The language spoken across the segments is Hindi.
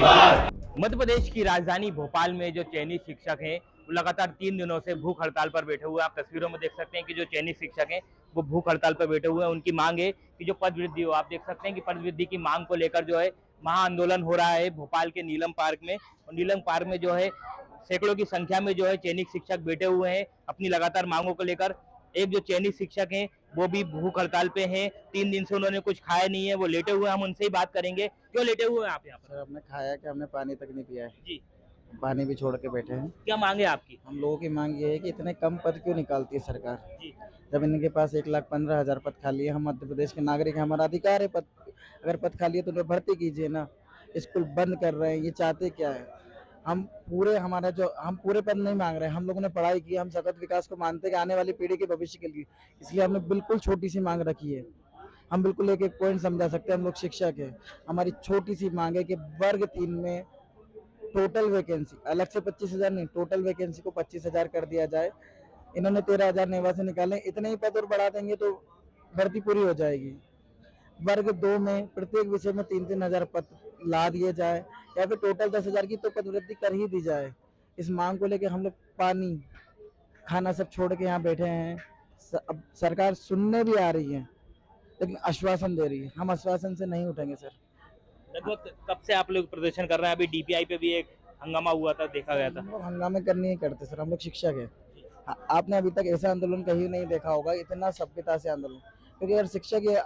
मध्य प्रदेश की राजधानी भोपाल में जो चयनित शिक्षक हैं वो लगातार 3 दिनों से भूख हड़ताल पर बैठे हुए हैं। आप तस्वीरों में देख सकते हैं कि जो चयनित शिक्षक हैं वो भूख हड़ताल पर बैठे हुए हैं। उनकी मांग है कि जो पद वृद्धि हो। आप देख सकते हैं कि पद वृद्धि की मांग को लेकर जो है महाआंदोलन हो रहा है भोपाल के नीलम पार्क में। और नीलम पार्क में जो है सैकड़ों की संख्या में जो है चयनित शिक्षक बैठे हुए हैं अपनी लगातार मांगों को लेकर। एक जो चयनित शिक्षक हैं वो भी भूख हड़ताल पे हैं। 3 दिन से उन्होंने कुछ खाया नहीं है, वो लेटे हुए हैं। हम उनसे ही बात करेंगे। क्यों लेटे हुए हैं आप यहाँ पर? सर हमने खाया कि हमने पानी तक नहीं पिया है। जी, पानी भी छोड़ के बैठे हैं। क्या मांग है आपकी? हम लोगों की मांग ये है कि इतने कम पद क्यों निकालती है सरकार। जी, जब इनके पास 1,15,000 पद खाली है, हम मध्य प्रदेश के नागरिक हैं, हमारा अधिकार है पद, अगर पद खाली है तो उन्हें भर्ती कीजिए ना। स्कूल बंद कर रहे हैं, ये चाहते क्या है। हम पूरे पद नहीं मांग रहे हैं। हम लोगों ने पढ़ाई की, हम सतत विकास को मानते हैं कि आने वाली पीढ़ी के भविष्य के लिए, इसलिए हमने बिल्कुल छोटी सी मांग रखी है। हम बिल्कुल एक एक पॉइंट समझा सकते हैं, हम लोग शिक्षक हैं। हमारी छोटी सी मांग है कि वर्ग 3 में टोटल वैकेंसी अलग से 25,000 नहीं, टोटल वैकेंसी को 25,000 कर दिया जाए। इन्होंने 13,000 निवासी निकाले, इतने ही पद और बढ़ा देंगे तो भर्ती पूरी हो जाएगी। वर्ग 2 में प्रत्येक विषय में 3-3 हजार पद ला दिए जाए, या फिर टोटल 10,000 की तो पद वृद्धि कर ही दी जाए। इस मांग को लेकर हम लोग पानी खाना सब छोड़ के यहाँ बैठे हैं। अब सरकार सुनने भी आ रही है लेकिन आश्वासन दे रही है, हम आश्वासन से नहीं उठेंगे सर। लगभग कब से आप लोग प्रदर्शन कर रहे हैं? अभी डीपीआई पे भी एक हंगामा हुआ था, देखा गया था। हम लोग हंगामे करने ही करते सर, हम लोग शिक्षक है। आपने अभी तक ऐसा आंदोलन कहीं नहीं देखा होगा, इतना सभ्यता से आंदोलन। क्योंकि अगर शिक्षक ये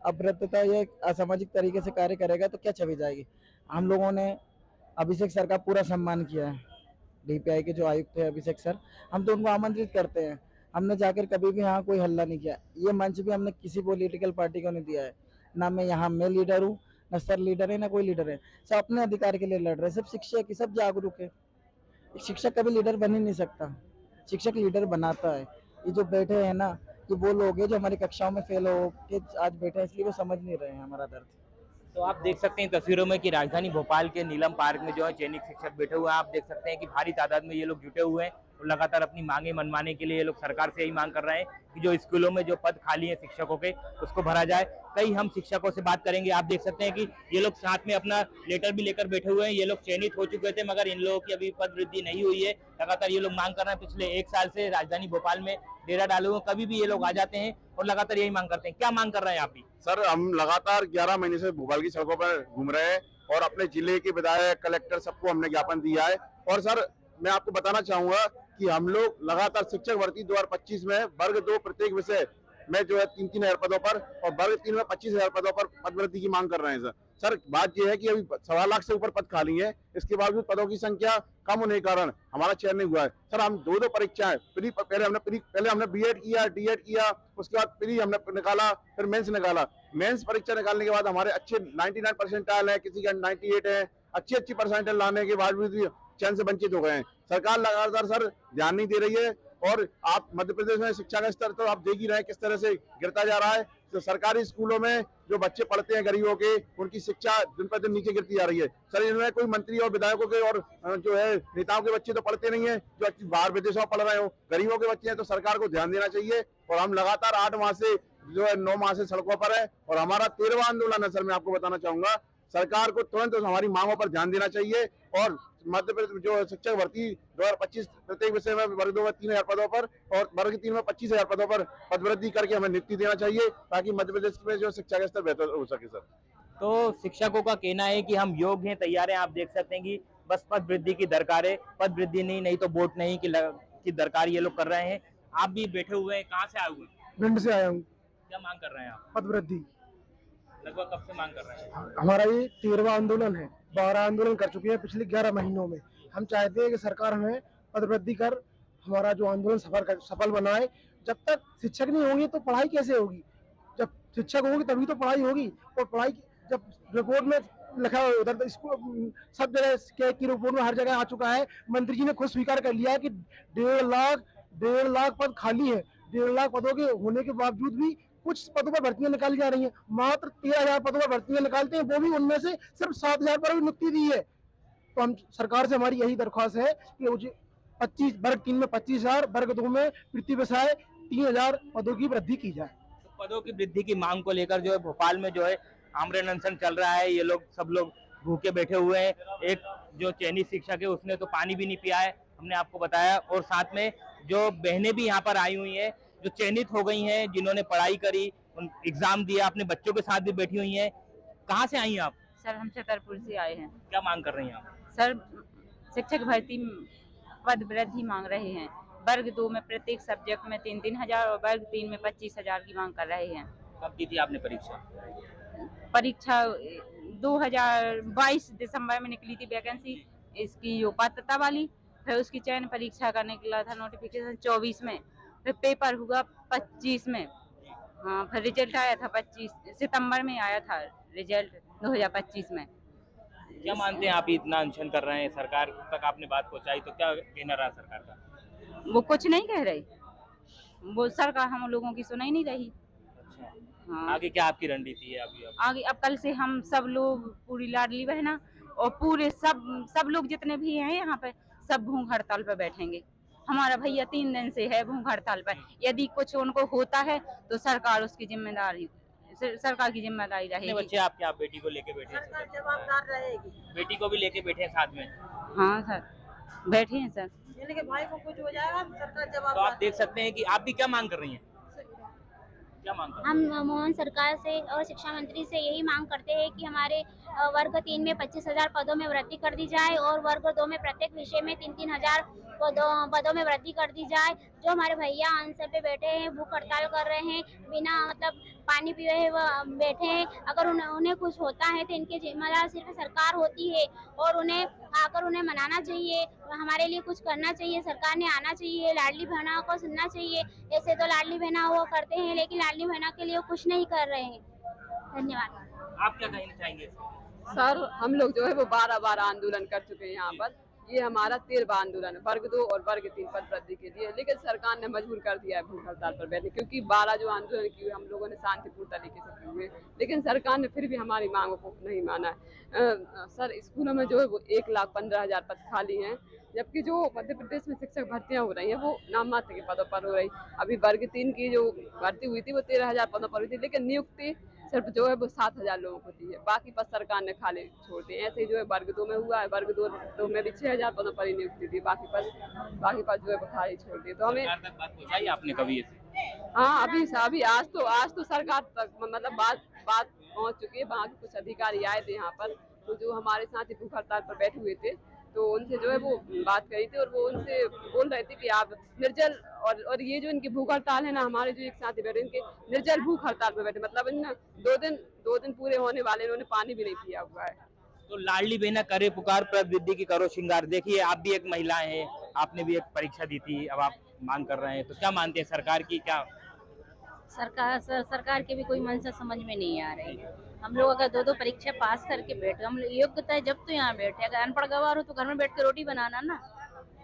अभद्रता या असामाजिक तरीके से कार्य करेगा तो क्या छवि जाएगी। हम लोगों ने अभिषेक सर का पूरा सम्मान किया है, डीपीआई के जो आयुक्त है अभिषेक सर, हम तो उनको आमंत्रित करते हैं। हमने जाकर कभी भी यहाँ कोई हल्ला नहीं किया। ये मंच भी हमने किसी पॉलिटिकल पार्टी को नहीं दिया है। ना मैं लीडर हूँ, ना सर लीडर है, ना कोई लीडर है। सब अपने अधिकार के लिए लड़ रहे हैं। सब शिक्षक ही सब जागरूक है। शिक्षक कभी लीडर बन ही नहीं सकता, शिक्षक लीडर बनाता है। ये जो बैठे हैं ना, ये वो लोग हैं जो हमारी कक्षाओं में फेल हो के आज बैठे हैं, इसलिए वो समझ नहीं रहे हैं हमारा दर्द। तो आप देख सकते हैं तस्वीरों में कि राजधानी भोपाल के नीलम पार्क में जो है चयनित शिक्षक बैठे हुए हैं। आप देख सकते हैं कि भारी तादाद में ये लोग जुटे हुए हैं और लगातार अपनी मांगे मनवाने के लिए ये लोग सरकार से यही मांग कर रहे हैं कि जो स्कूलों में जो पद खाली हैं शिक्षकों के उसको भरा जाए। कई हम शिक्षकों से बात करेंगे। आप देख सकते हैं कि ये लोग साथ में अपना लेटर भी लेकर बैठे हुए हैं। ये लोग चयनित हो चुके थे मगर इन लोगों की अभी पद वृद्धि नहीं हुई है। लगातार ये लोग मांग कर रहे हैं। पिछले 1 साल से राजधानी भोपाल में डेरा डाले हुए, कभी भी ये लोग आ जाते हैं और लगातार यही मांग करते हैं। क्या मांग कर रहे हैं आप भी? सर हम लगातार 11 महीने से भोपाल की सड़कों पर घूम रहे हैं और अपने जिले के विधायक, कलेक्टर सबको हमने ज्ञापन दिया है। और सर मैं आपको बताना चाहूंगा कि हम लोग लगातार शिक्षक भर्ती 2025 में वर्ग 2 प्रत्येक विषय में जो है 3-3 हजार पदों पर और वर्ग 3 में 25,000 पदों पर पद वृद्धि की मांग कर रहे हैं। सर बात यह है कि अभी 1.25 लाख से ऊपर पद खाली है, इसके बावजूद पदों की संख्या कम होने के कारण हमारा चयन नहीं हुआ है। सर हम 2 परीक्षाएं पहले हमने बीएड किया, डीएड किया, उसके बाद प्री हमने निकाला, फिर मेंस निकाला। मेंस परीक्षा निकालने के बाद हमारे अच्छे 99 परसेंटाइल है, किसी का 98 है। अच्छी परसेंटाइल लाने के बावजूद भी चयन से वंचित हो गए हैं। सरकार लगातार सर ध्यान नहीं दे रही है और आप मध्य प्रदेश में शिक्षा का स्तर तो आप देख ही रहे हैं किस तरह से गिरता जा रहा है। तो सरकारी स्कूलों में जो बच्चे पढ़ते हैं गरीबों के, उनकी शिक्षा दिन पर दिन नीचे गिरती जा रही है। सर इनमें कोई मंत्री और विधायकों के और जो है नेताओं के बच्चे तो पढ़ते नहीं है जो बाहर विदेशों में पढ़ रहे हो, गरीबों के बच्चे हैं। तो सरकार को ध्यान देना चाहिए। और हम लगातार 8 माह से जो है 9 माह से सड़कों पर है और हमारा 13वां आंदोलन है। सर मैं आपको बताना चाहूंगा सरकार को तुरंत हमारी मांगों पर ध्यान देना चाहिए और मध्य प्रदेश जो शिक्षक भर्ती 2025 प्रत्येक विषय में वर्ग 2 में 3,000 पदों पर और वर्ग 3 में 25,000 पदों पर पद वृद्धि करके हमें नियुक्ति देना चाहिए ताकि मध्य प्रदेश में जो शिक्षा का स्तर बेहतर हो सके। सर तो शिक्षकों का कहना है कि हम योग्य हैं, तैयार हैं। आप देख सकते हैं कि बस पद वृद्धि की दरकार है, पद वृद्धि नहीं तो वोट नहीं की दरकार ये लोग कर रहे हैं। आप भी बैठे हुए हैं, कहाँ से आए हुए हैं? भिंड से आया हूँ। क्या मांग कर रहे हैं आप? पद वृद्धि। लगभग कब से मांग कर रहे हैं? हमारा ये 13वां आंदोलन है। 12 आंदोलन कर चुके हैं पिछले 11 महीनों में। हम चाहते हैं कि सरकार हमें पद वृद्धि कर हमारा जो आंदोलन सफल बनाए। जब तक शिक्षक नहीं होंगे तो पढ़ाई कैसे होगी? जब शिक्षक होंगे तभी तो पढ़ाई होगी। और पढ़ाई जब रिपोर्ट में लिखा है उधर स्कूल सब जगह की रिपोर्ट में हर जगह आ चुका है। मंत्री जी ने खुद स्वीकार कर लिया है कि 1.5 लाख पद खाली है। 1.5 लाख पदों के होने के बावजूद भी कुछ पदों पर भर्तियां निकाली जा रही हैं। मात्र 13,000 पदों पर भर्तियां निकालते हैं, वो भी उनमें से सिर्फ 7,000 पर भी नियुक्ति दी है। तो हम सरकार से हमारी यही दरख्वास्त है कि मुझे 25 वर्ग 3 में 25,000, वर्ग 2 में प्रति विषय 3,000 पदों की वृद्धि की जाए। तो पदों की वृद्धि की मांग को लेकर जो है भोपाल में जो है आमरण अनशन चल रहा है। ये लोग सब लोग भूखे बैठे हुए हैं। एक जो चयनित शिक्षक है उसने तो पानी भी नहीं पिया है, हमने आपको बताया। और साथ में जो बहनें भी यहाँ पर आई हुई हैं, जो चयनित हो गई हैं, जिन्होंने पढ़ाई करी, उन एग्जाम दिया, अपने बच्चों के साथ भी बैठी हुई हैं। कहाँ से आई हैं आप? सर हम छतरपुर से आए हैं। क्या मांग कर रही हैं आप? सर शिक्षक भर्ती पद वृद्धि मांग रहे हैं। वर्ग 2 में प्रत्येक सब्जेक्ट में 3-3 हजार और वर्ग 3 में 25,000 की मांग कर रहे हैं। कब दी थी आपने परीक्षा? परीक्षा 2022 दिसंबर में निकली थी वैकेंसी इसकी जो पात्रता वाली, फिर उसकी चयन परीक्षा का निकला था नोटिफिकेशन 24 में, फिर पेपर हुआ 25 में। हाँ, फिर रिजल्ट आया था 25 सितंबर में आया था रिजल्ट 2025 में। क्या मानते हैं आप इतना अनशन कर रहे हैं, सरकार तक आपने बात पहुंचाई तो क्या कहना रहा सरकार का? वो कुछ नहीं कह रही, वो सरकार हम लोगों की सुनाई नहीं रही। अच्छा, हाँ। आगे क्या आपकी रणनीति है अभी? आगे अब कल से हम सब लोग पूरी लाडली बहना और पूरे सब लोग जितने भी हैं यहाँ पे सब भूख हड़ताल पर बैठेंगे। हमारा भैया 3 दिन से है भूख हड़ताल पर। यदि कुछ उनको होता है तो सरकार की जिम्मेदारी रहेगी। बच्चे आपके, आप बेटी को लेके बैठे हैं? सरकार जवाबदार रहेगी। बेटी को भी लेके बैठे हैं साथ में? हाँ सर बैठे हैं सर। यानी कि भाई को कुछ हो जाएगा सरकार जवाबदार। तो आप देख सकते हैं कि आप भी क्या मांग कर रही हैं? क्या मांग कर? हम मोहन सरकार से और शिक्षा मंत्री से यही मांग करते हैं कि हमारे वर्ग 3 में 25,000 पदों में वृद्धि कर दी जाए और वर्ग 2 में प्रत्येक विषय में 3-3 हजार पदों में वृद्धि कर दी जाए। जो हमारे भैया अनशन पे बैठे हैं, भूख हड़ताल कर रहे हैं, बिना मतलब पानी पिए हुए वो बैठे हैं, अगर उन्हें कुछ होता है तो इनके जिम्मेदार सिर्फ सरकार होती है और उन्हें आकर उन्हें मनाना चाहिए, हमारे लिए कुछ करना चाहिए, सरकार ने आना चाहिए, लाडली बहना को सुनना चाहिए। ऐसे तो लाडली बहना वो करते हैं लेकिन लाडली बहना के लिए कुछ नहीं कर रहे हैं। धन्यवाद। आप क्या कहना चाहेंगे? सर हम लोग जो है वो 12 आंदोलन कर चुके हैं यहाँ पर। ये हमारा 13वां आंदोलन है वर्ग 2 और वर्ग 3 पद वृद्धि के लिए, लेकिन सरकार ने मजबूर कर दिया है भूख हड़ताल पर बैठने, क्योंकि 12 जो आंदोलन किए हम लोगों ने शांतिपूर्ण तरीके से किए हुए, लेकिन सरकार ने फिर भी हमारी मांगों को नहीं माना है। सर स्कूलों में जो है वो 1,15,000 पद खाली हैं, जबकि जो मध्य प्रदेश में शिक्षक भर्तियां हो रही हैं वो नाम मात्र के पदों पर हो रही। अभी वर्ग 3 की जो भर्ती हुई थी वो 13,000 पदों पर हुई थी, लेकिन नियुक्ति सिर्फ जो है वो 7,000 लोगों को दी है, बाकी पद सरकार ने खाली छोड़ दिए। ऐसे ही जो है वर्ग 2 में हुआ है, वर्ग 2 में भी 6,000 पदों पर ही नियुक्ति दी, बाकी पद जो है वो खाली छोड़ दिए। तो हमें सरकार तक बात पहुंचाई आपने कभी ऐसे? हाँ अभी आज तो सरकार तक मतलब बात पहुंच चुकी है। वहाँ के कुछ अधिकारी आए थे यहाँ पर, तो जो हमारे साथ ही भूख हड़ताल पर बैठे हुए थे तो उनसे जो है वो बात करी थी और वो उनसे बोल रहे थे कि आप निर्जल और ये जो इनकी भूख हड़ताल है ना, हमारे जो एक साथी बैठे इनके निर्जल भूख हड़ताल पर बैठे, मतलब इन 2 दिन पूरे होने वाले, इन्होंने पानी भी नहीं पिया हुआ है। तो लाडली बहना करे पुकार, प्रवृत्ति की करो श्रृंगार। देखिए आप भी एक महिला हैं, आपने भी एक परीक्षा दी थी, अब आप मांग कर रहे हैं, तो क्या मानते हैं सरकार की? क्या सरकार के भी कोई मंशा समझ में नहीं आ रही है। हम लोग अगर 2 परीक्षा पास करके बैठे, हम योग्यता है जब तो यहाँ बैठे, अगर अनपढ़ गवार हो तो घर में बैठ के रोटी बनाना ना।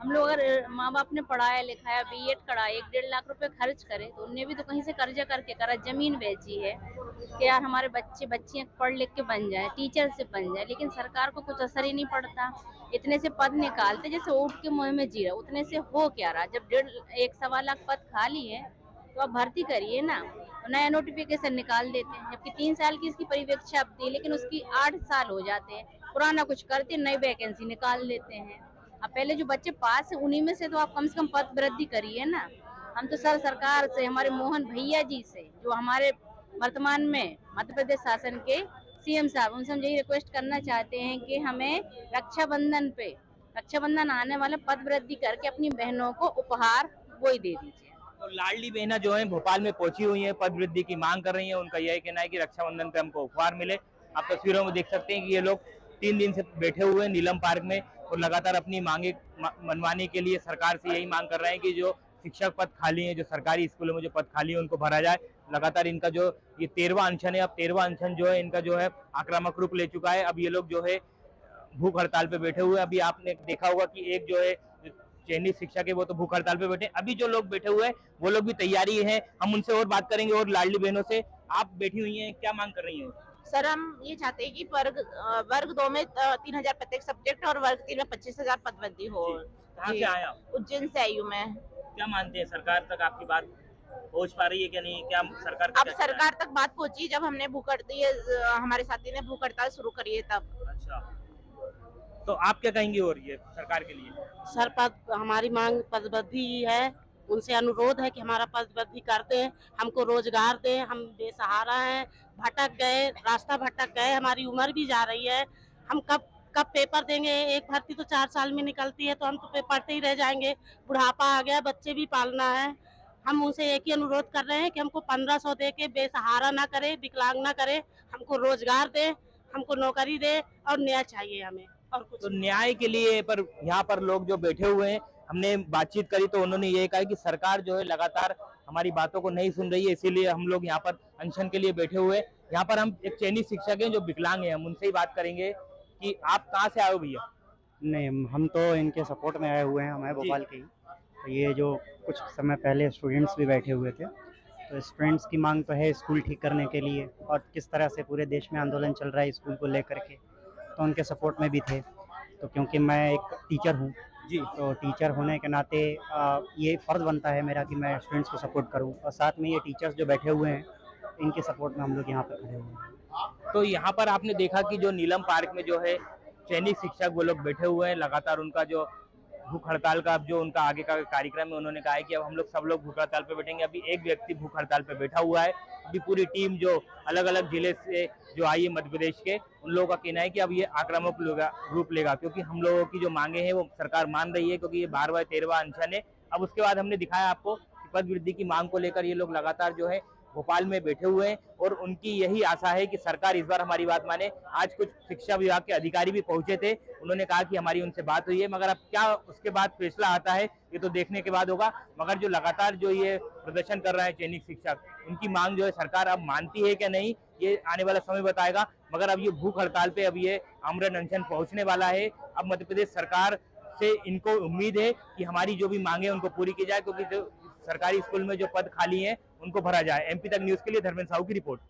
हम लोग अगर माँ बाप ने पढ़ाया लिखाया, B.Ed करा, 1-1.5 लाख रुपए खर्च करे, तो उनने भी तो कहीं से कर्जा करके करा, जमीन बेची है कि यार हमारे बच्चियाँ पढ़ लिख के बन जाए, टीचर से बन जाए, लेकिन सरकार को कुछ असर ही नहीं पड़ता। इतने से पद निकालते जैसे ऊँट के मुँह में जीरा, उतने से हो क्या रहा? जब 1.25 लाख पद खाली है तो आप भर्ती करिए ना, नया नोटिफिकेशन निकाल देते हैं, जबकि 3 साल की इसकी परिवीक्षा अवधि, लेकिन उसकी 8 साल हो जाते हैं, पुराना कुछ करते नई वैकेंसी निकाल देते हैं। अब पहले जो बच्चे पास है उन्हीं में से तो आप कम से कम पद वृद्धि करिए ना। हम तो सरकार से, हमारे मोहन भैया जी से, जो हमारे वर्तमान में मध्य प्रदेश शासन के CM साहब, उनसे हम यही रिक्वेस्ट करना चाहते हैं कि हमें रक्षाबंधन आने वाला पद वृद्धि करके अपनी बहनों को उपहार वो ही दे दीजिए। तो लाडली बहना जो है भोपाल में पहुंची हुई है, पद वृद्धि की मांग कर रही है। उनका यही कहना है कि रक्षाबंधन पे हमको उपहार मिले। आप तस्वीरों में देख सकते हैं कि ये लोग 3 दिन से बैठे हुए हैं नीलम पार्क में और लगातार अपनी मांगे मनवाने के लिए सरकार से यही मांग कर रहे हैं कि जो शिक्षक पद खाली हैं, जो सरकारी स्कूलों में जो पद खाली है उनको भरा जाए। लगातार इनका जो ये 13वां अनशन है, अब 13वां अनशन जो है इनका जो है आक्रामक रूप ले चुका है। अब ये लोग जो है भूख हड़ताल पे बैठे हुए हैं। अभी आपने देखा होगा कि एक जो है चयनित शिक्षक है वो तो भूख हड़ताल पे बैठे, अभी जो लोग बैठे हुए हैं वो लोग भी तैयारी है, हम उनसे और बात करेंगे। और लाडली बहनों से, आप बैठी हुई हैं, क्या मांग कर रही हैं? सर हम ये चाहते हैं कि वर्ग 2 में 3,000 प्रत्येक सब्जेक्ट और वर्ग 3 में 25,000 पद वृद्धि हो। कहाँ से आए आप? उज्जैन से आई हूँ मैं। क्या मानते हैं सरकार तक आपकी बात पहुंच पा रही है क्या नहीं, क्या सरकार का अब क्या कहना है? सरकार तक बात पहुंची जब हमने हमारे साथी ने भूख हड़ताल शुरू करी है तब। अच्छा, तो आप क्या कहेंगे और ये सरकार के लिए? सर पद हमारी मांग पदवृद्धि है, उनसे अनुरोध है कि हमारा पदवृद्धि कर दें, हमको रोजगार दें। हम बेसहारा हैं, भटक गए, रास्ता भटक गए, हमारी उम्र भी जा रही है। हम कब कब पेपर देंगे? एक भर्ती तो 4 साल में निकलती है, तो हम तो पढ़ते ही रह जाएंगे। बुढ़ापा आ गया, बच्चे भी पालना है। हम उनसे एक ही अनुरोध कर रहे हैं कि हमको 1500 दे के बेसहारा ना करे, विकलांग ना करे, हमको रोजगार दे, हमको नौकरी दे और न्याय चाहिए हमें, और कुछ तो न्याय के लिए पर यहाँ पर लोग जो बैठे हुए हैं, हमने बातचीत करी तो उन्होंने ये कहा कि सरकार जो है लगातार हमारी बातों को नहीं सुन रही है, इसीलिए हम लोग यहाँ पर अनशन के लिए बैठे हुए हैं। यहाँ पर हम एक चयनित शिक्षक हैं जो विकलांग हैं, हम उनसे ही बात करेंगे कि आप कहाँ से आए हो भैया? नहीं, हम तो इनके सपोर्ट में आए हुए हैं, हमें भोपाल के ही। तो ये जो कुछ समय पहले स्टूडेंट्स भी बैठे हुए थे, तो स्टूडेंट्स की मांग तो है स्कूल ठीक करने के लिए, और किस तरह से पूरे देश में आंदोलन चल रहा है स्कूल को लेकर के, तो उनके सपोर्ट में भी थे। तो क्योंकि मैं एक टीचर हूँ जी, तो टीचर होने के नाते ये फ़र्ज़ बनता है मेरा कि मैं स्टूडेंट्स को सपोर्ट करूँ, और साथ में ये टीचर्स जो बैठे हुए हैं इनके सपोर्ट में हम लोग यहाँ पर खड़े हुए हैं। तो यहाँ पर आपने देखा कि जो नीलम पार्क में जो है चयनित शिक्षक वो लोग बैठे हुए हैं, लगातार उनका जो भूख हड़ताल का अब जो उनका आगे का कार्यक्रम है, उन्होंने कहा है कि अब हम लोग सब लोग भूख हड़ताल पे बैठेंगे। अभी एक व्यक्ति भूख हड़ताल पे बैठा हुआ है, अभी पूरी टीम जो अलग अलग जिले से जो आई है मध्य प्रदेश के, उन लोगों का कहना है कि अब ये आक्रामक रूप लेगा, क्योंकि हम लोगों की जो मांगे हैं वो सरकार मान रही है, क्योंकि ये 12वां 13वां अनशन है। अब उसके बाद हमने दिखाया आपको कि पद वृद्धि की मांग को लेकर ये लोग लगातार जो है भोपाल में बैठे हुए हैं, और उनकी यही आशा है कि सरकार इस बार हमारी बात माने। आज कुछ शिक्षा विभाग के अधिकारी भी पहुंचे थे, उन्होंने कहा कि हमारी उनसे बात हुई है, मगर अब क्या उसके बाद फैसला आता है ये तो देखने के बाद होगा। मगर जो लगातार जो ये प्रदर्शन कर रहे हैं चयनित शिक्षक, उनकी मांग जो है सरकार अब मानती है क्या नहीं, ये आने वाला समय बताएगा। मगर अब ये भूख हड़ताल पे अब ये आमरण अनशन पहुंचने वाला है। अब मध्य प्रदेश सरकार से इनको उम्मीद है कि हमारी जो भी मांगे उनको पूरी की जाए, क्योंकि जो सरकारी स्कूल में जो पद खाली हैं उनको भरा जाए। एमपी तक न्यूज़ के लिए धर्मेंद्र साहू की रिपोर्ट।